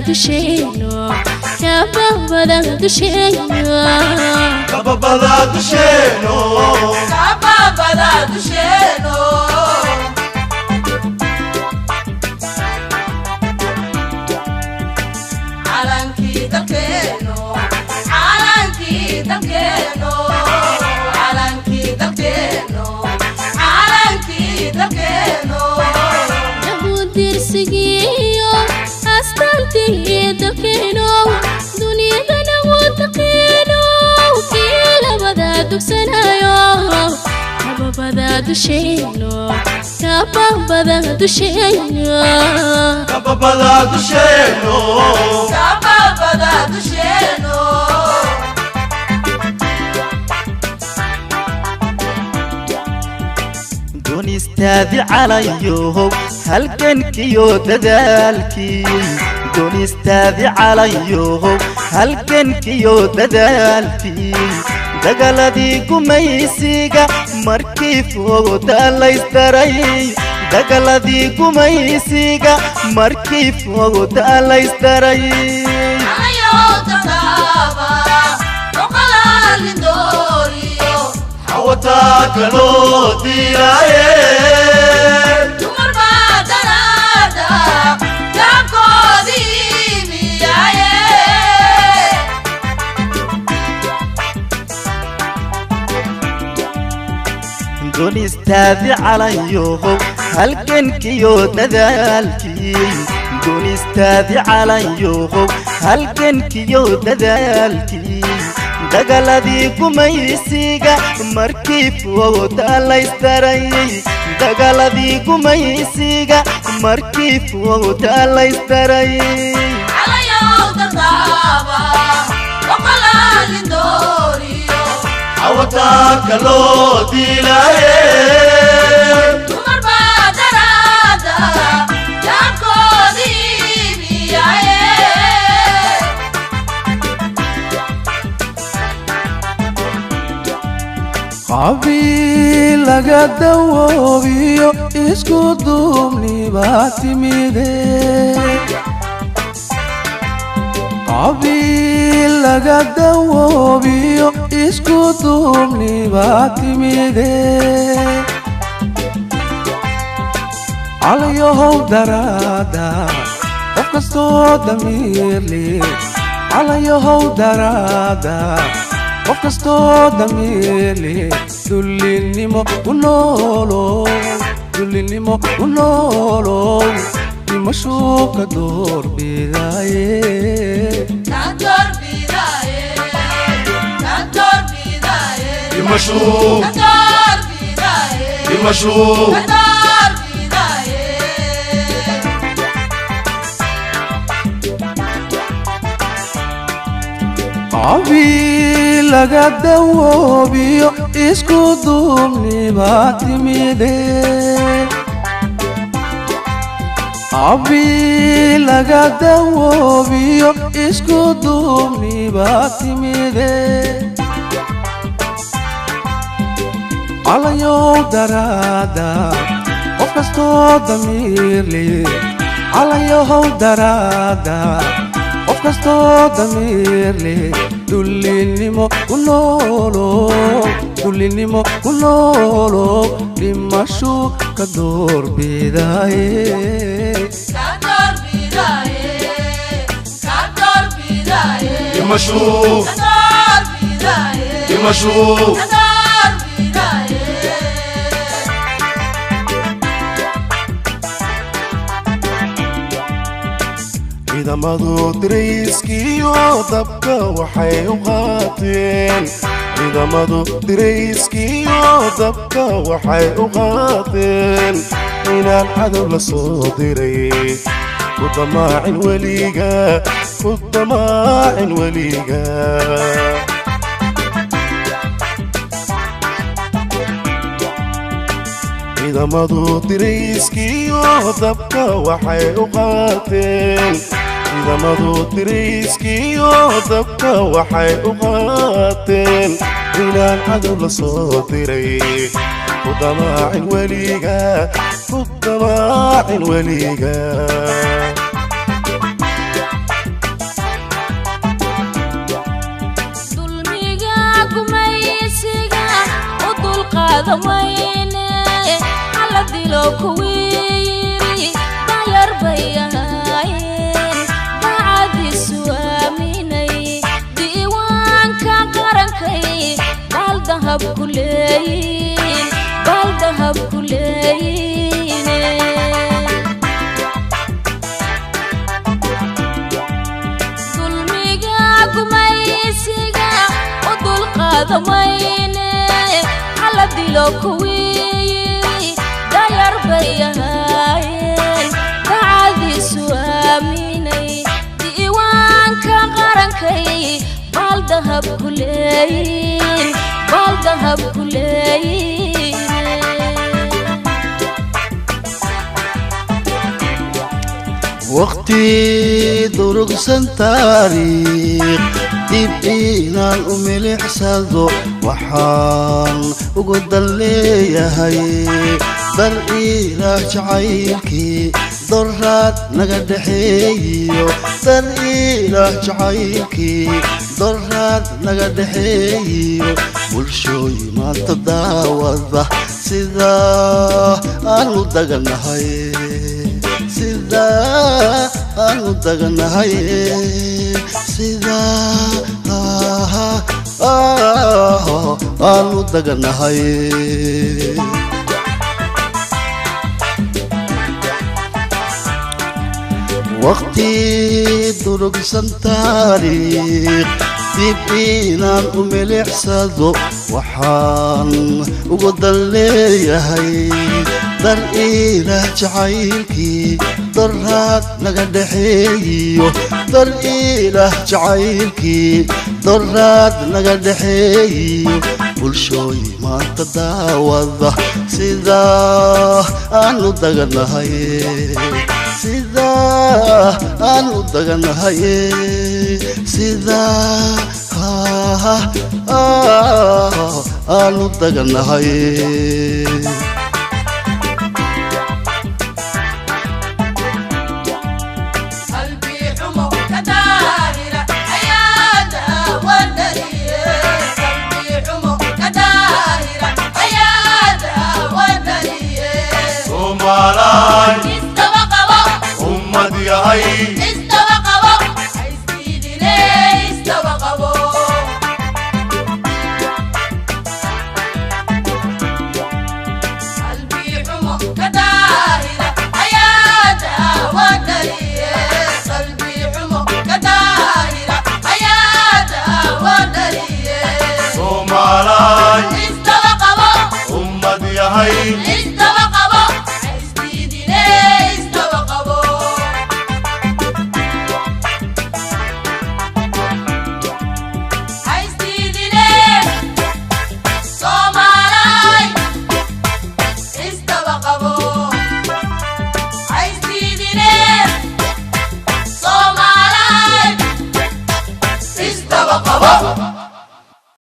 dushayno kababada dushayno kababada dushayno kababada dushayno calanki dalkeeno calanki dalkeeno calanki dalkeeno calanki dalkeeno dirsigiyo astaantii dalkeeno dunidana wadaqeeno kiilabada dugsanayo kababada dushayno kababada dushayno kababada dushayno kababada dushayno دونيستاذي عليهم هالكنكيو ددالكي دونيستاذي عليهم هالكنكيو ددالكي دقلدي قميسيقا مركيف ودالايستري دقلدي قميسيقا مركيف ودالايستري ayo taqaba oqalaali dooriyo حوتاك لو ديرايه dumar baa daraada gaabkoodii miyaaye دونيستاذي عليهم هالكنكيو ددالكي دونيستاذي عليهم هالكنكيو ددالكي دقلدي قميسيقا مركيف ودالايستري دقلدي قميسيقا مركيف ودالايستري ayo taqaba oqalaali dooriyo حوتاك لو ديرايه dumar baa daraada gaabkoodii miyaaye قبيل قدوبيو اسكو دومني باتميدي قبيل قدوبيو اسكو دومني باتميدي عليو درادا وكستو دمير لي عليو درادا وكستو دمير لي دولينيمو ونولو دولينيمو ونولو دمشوق دور بداية kantor bidaaye kantor bidaaye يمشوا kantor bidaaye يمشوا kantor bidaaye قبيل قدوبيو اسكو دومني باتميدي قبيل قدوبيو اسكو دومني باتميدي عليو درادا وكستو دمير لي عليو درادا وكستو دمير لي دولينيمو ونولو دولينيمو ونولو دمشو كدور بداية kantor bidaaye kantor bidaaye يمشوا kantor bidaaye يمشوا kantor bidaaye ciidamadu dirayskiyo dabka waxay u qaateen ciidamadu dirayskiyo dabka waxay u qaateen inaan cadow la soo diray ku damaacin weliga ku damaacin weliga ciidamadu dirayskiyo dabka waxay u qaateen ciidamadu dirayskiyo dabka waxay u qaateen inaan cadow la soo diray ku damaacin weliga ku damaacin weliga qaadamayne alla dilo kuwiiri dayar bayahayn daacadiisu aaminay diiwaanka qarankay baal dahab ku leeyin baal dahab ku leeyine dulmiga gumaysiga u dulqaadamayne alla dilo kuwiiri dayar bayahayn daacadiisu aaminay diiwaanka qarankay baal dahab ku leeyin baal dahab ku leeyine waqti durugsan taariikh dib inaan u milixsado waxaan ugu dan leeyahay dar ilaah jacaylkii doraad naga dhexeeyo dar ilaah jacaylkii doraad naga dhexeeyo bulshooy maanta daawada sida aanu daganahay sida aanu daganahay sida aanu daganahay waqti durugsan taariikh dib inaan u milixsado waxaan ugu dan leeyahay dar ilaah jacaylkii doraad naga dhexeeyo dar ilaah jacaylkii doraad naga dhexeeyo bulshooy maanta daawada sida aanu daganahay sida aanu daganahay sida aanu daganahay Mala